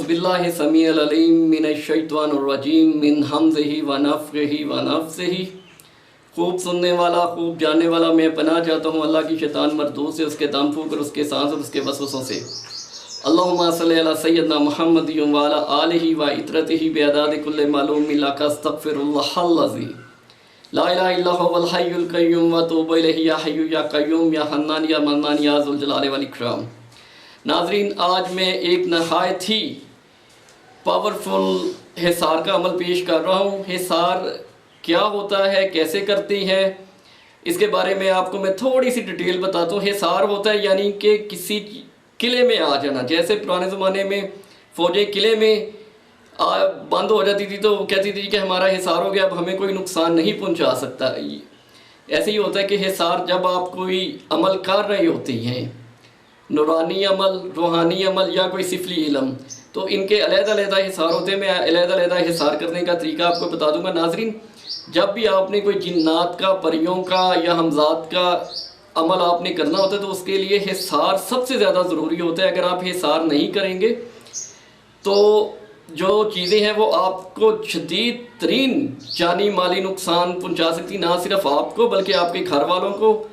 बिल्लाहि समीउल अलीम मिनश शैतानिर रजीम मिन हमज़िही व नफ़्ख़िही व नफ़्सिही। खूब सुनने वाला खूब जानने वाला मैं पनाह चाहता हूँ अल्लाह की शैतान मरदूद से, उसके दम फूंक और उसके सांस और उसके वसवसों से। अल्लाहुम्मा सल्लि अला सय्यदना मुहम्मद व अला आलिही व इत्रतिही बिअदादि कुल्लि मालूम लक अस्तग़फ़िरुल्लाहल अज़ीम ला इलाहा इल्ला हुवल हय्युल क़य्यूम व अतूबु इलैहि या हय्यु या क़य्यूम या हन्नान या मन्नान या ज़ुल जलाली वल इकराम। नाज़रीन, आज मैं एक नहायत ही पावरफुल हिसार का अमल पेश कर रहा हूँ। हिसार क्या होता है, कैसे करती हैं, इसके बारे में आपको मैं थोड़ी सी डिटेल बताता हूँ। हिसार होता है यानी कि किसी किले में आ जाना। जैसे पुराने ज़माने में फ़ौजें किले में बंद हो जाती थी तो कहती थी कि हमारा हिसार हो गया, अब हमें कोई नुकसान नहीं पहुँचा सकता। ऐसे ही होता है कि हिसार जब आप कोई अमल कर रहे होती हैं, नूरानी अमल, रूहानी अमल या कोई सिफली इल्म, तो इनके अलग-अलग हिसार होते हैं। मैं अलग-अलग हिसार करने का तरीका आपको बता दूंगा। नाजरीन, जब भी आपने कोई जिन्नात का, परियों का या हमजात का अमल आपने करना होता है तो उसके लिए हिसार सबसे ज़्यादा ज़रूरी होता है। अगर आप हिसार नहीं करेंगे तो जो चीज़ें हैं वो आपको शदीद तरीन जानी माली नुकसान पहुँचा सकती, ना सिर्फ आपको बल्कि आपके घर वालों को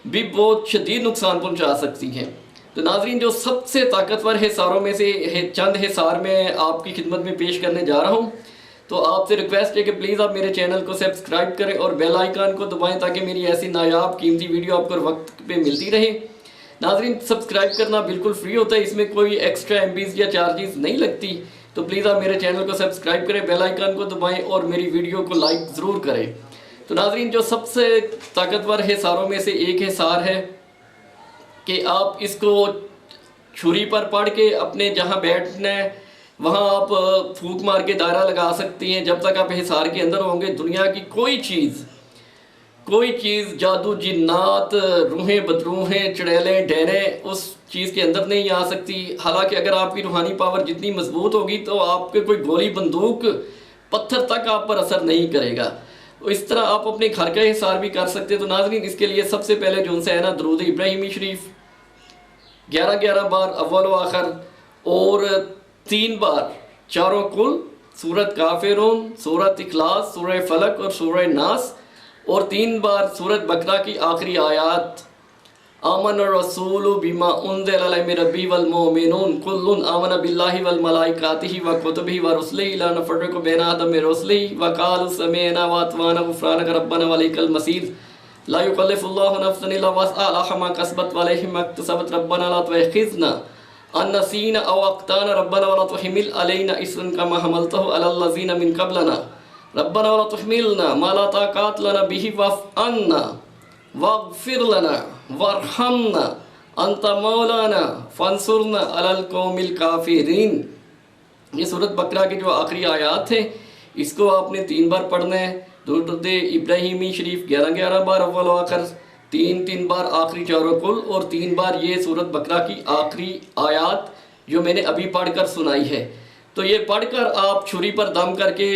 भी बहुत शदीद नुकसान पहुँचा सकती हैं। तो नाजरीन, जो सबसे ताकतवर हिसारों में से चंद हिसार मैं आपकी खिदमत में पेश करने जा रहा हूँ। तो आपसे रिक्वेस्ट है कि प्लीज़ आप मेरे चैनल को सब्सक्राइब करें और बेल आइकन को दबाएं ताकि मेरी ऐसी नायाब कीमती वीडियो आपको वक्त पे मिलती रहे। नाजरीन, सब्सक्राइब करना बिल्कुल फ्री होता है, इसमें कोई एक्स्ट्रा एमबीज़ या चार्जेस नहीं लगती। तो प्लीज़ आप मेरे चैनल को सब्सक्राइब करें, बेल आइकन को दबाएँ और मेरी वीडियो को लाइक ज़रूर करें। तो नाजरीन, जो सबसे ताकतवर हिसारों में से एक हिसार है कि आप इसको छुरी पर पड़ के अपने जहाँ बैठना है वहाँ आप फूंक मार के दायरा लगा सकती हैं। जब तक आप हिसार के अंदर होंगे दुनिया की कोई चीज़ जादू, जिन्नात, रूहें, बदरूहें, चुड़ैलें, डैरें उस चीज़ के अंदर नहीं आ सकती। हालांकि अगर आपकी रूहानी पावर जितनी मजबूत होगी तो आपके कोई गोली, बंदूक, पत्थर तक आप पर असर नहीं करेगा। इस तरह आप अपने घर का हिसार भी कर सकते हैं। तो नाजरीन, इसके लिए सबसे पहले जो है ना, दुरूद इब्राहिमी शरीफ 11-11 बार अव्वल व आखिर और 3 बार चारों कुल, सूरत काफिरून, सूरत इखलास, सूरह फलक और सूरह नास, और 3 बार सूरत बकरा की आखिरी आयत आमन रसूलु बिमा उन्ज़िला इलैहि मिन रब्बिही वल मुमिनून कुल्लुन आमन बिल्लाहि वल मलाइकातिहि व कुतुबिहि व रुसुलिहि ला नुफ़र्रिक़ु बैना अहदिन मिन रुसुलिहि व क़ालू समिअना व अतअना गुफ़्रानक रब्बना व इलैकल मसीर ला युकल्लिफ़ुल्लाहु नफ़्सन इल्ला वसअहा लहा मा कसबत व अलैहा मा इक्तसबत रब्बना ला तुअख़िज़ना अन नसीना अव अख़्ताना रब्बना व ला तुहमिल अलैना इस्रन कमा हमलतहु अलल लज़ीना मिन क़ब्लना रब्बना व ला तुहमिलना मा ला ताक़त लना बिही वअफ़ु अन्ना वग़फ़िर लना वरहमना अंत मौलाना फंसुरना अलल कौमिल काफिरीन। ये सूरत बकरा की जो आखिरी आयत है इसको आपने 3 बार पढ़ना है। दुरूद इब्राहिमी शरीफ 11-11 बार अव्वल आखिर, 3-3 बार आखिरी चारों कुल और 3 बार ये सूरत बकरा की आखिरी आयत जो मैंने अभी पढ़कर सुनाई है। तो ये पढ़कर आप छुरी पर दम करके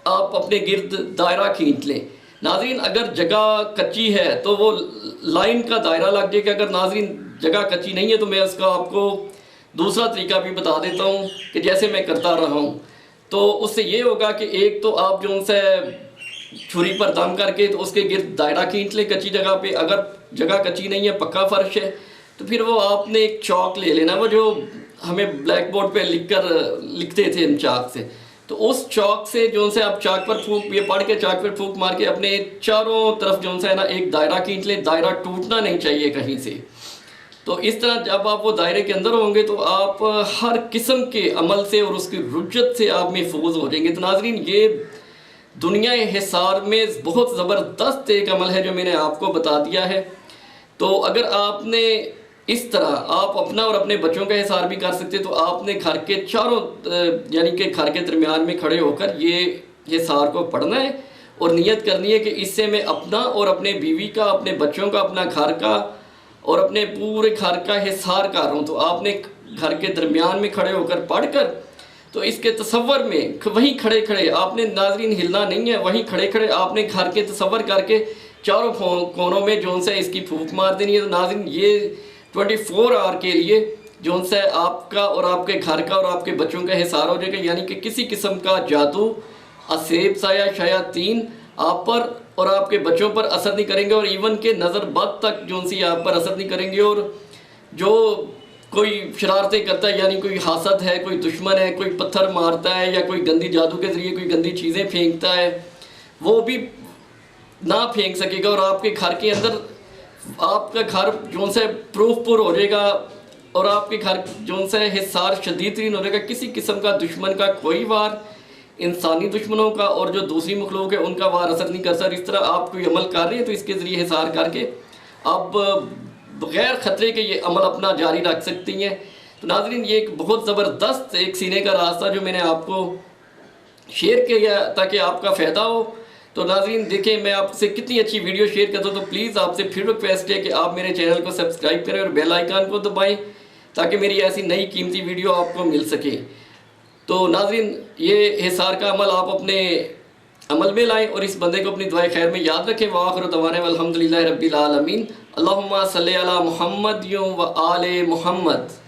आप अपने गिर्द दायरा खींच लें। नाज़रीन, अगर जगह कच्ची है तो वो लाइन का दायरा लग जाएगा। अगर नाज़रीन जगह कच्ची नहीं है तो मैं उसका आपको दूसरा तरीका भी बता देता हूँ कि जैसे मैं करता रहा हूँ। तो उससे ये होगा कि एक तो आप जो उनसे छुरी पर दम करके तो उसके गिर्द दायरा खींच लें कच्ची जगह पे। अगर जगह कच्ची नहीं है, पक्का फर्श है, तो फिर वो आपने एक चौक ले लेना, वो जो हमें ब्लैक बोर्ड पर लिखते थे हम चाक से, तो उस चौक से जो से आप चाक पर फूंक, ये पढ़ के चाक पर फूंक मार के अपने चारों तरफ जो है ना एक दायरा खींच लें। दायरा टूटना नहीं चाहिए कहीं से। तो इस तरह जब आप वो दायरे के अंदर होंगे तो आप हर किस्म के अमल से और उसकी रुज्जत से आप महफूज हो जाएंगे। तो नाजरीन, ये दुनिया हिसार में बहुत ज़बरदस्त एक अमल है जो मैंने आपको बता दिया है। तो अगर आपने इस तरह आप अपना और अपने बच्चों का हिसार भी कर सकते, तो आपने घर के चारों यानी कि घर के दरमियान में खड़े होकर ये हिसार को पढ़ना है और नियत करनी है कि इससे मैं अपना और अपने बीवी का, अपने बच्चों का, अपना घर का और अपने पूरे घर का हिसार कर रहा हूँ। तो आपने घर के दरमियान में खड़े होकर पढ़कर तो इसके तसव्वुर में वहीं खड़े खड़े आपने नाजरीन हिलना नहीं है, वहीं खड़े खड़े आपने घर के तसव्वुर करके चारों कोनों में जो से इसकी फूंक मार देनी है। तो नाजरीन, ये 24 आवर के लिए جو سے آپ کا اور آپ کے گھر کا اور آپ کے بچوں کا حصار ہو جائے گا، یعنی کہ کسی قسم کا جادو، اسیب سایہ، شیاطین آپ پر اور آپ کے بچوں پر اثر نہیں کریں گے، اور ایون کہ نظر بد تک جو سی آپ پر اثر نہیں کریں گے۔ اور جو کوئی شرارتیں کرتا ہے، یعنی کوئی حاسد ہے، کوئی دشمن ہے، کوئی پتھر مارتا ہے یا کوئی گندی جادو کے ذریعے کوئی گندی چیزیں پھینکتا ہے، وہ بھی نہ پھینک سکے گا، اور آپ کے گھر کے اندر آپ کا گھر جون سے پروف پر ہو جائے گا، اور آپ کے گھر جون سے حصار شدید ترین ہو جائے گا۔ کسی قسم کا دشمن کا کوئی وار، انسانی دشمنوں کا اور جو دوسری مخلوق ہے ان کا وار اثر نہیں کر سکتا۔ اس طرح آپ کوئی عمل کر رہے ہیں تو اس کے ذریعے حصار کر کے آپ بغیر خطرے کے یہ عمل اپنا جاری رکھ سکتی ہیں۔ تو ناظرین، یہ ایک بہت زبردست ایک سینے کا راستہ جو میں نے آپ کو شیئر کیا تاکہ آپ کا فائدہ ہو۔ تو ناظرین دیکھیں میں آپ سے کتنی اچھی ویڈیو شیئر کرتا ہوں، تو پلیز آپ سے پھر ریکویسٹ ہے کہ آپ میرے چینل کو سبسکرائب کریں اور بیل آئیکن کو دبائیں تاکہ میری ایسی نئی قیمتی ویڈیو آپ کو مل سکے۔ تو ناظرین، یہ حصار کا عمل آپ اپنے عمل میں لائیں اور اس بندے کو اپنی دعائے خیر میں یاد رکھیں۔ وآخر دعوانا والحمدللہ رب العالمین۔ اللہم صلی علی محمد و آل محمد۔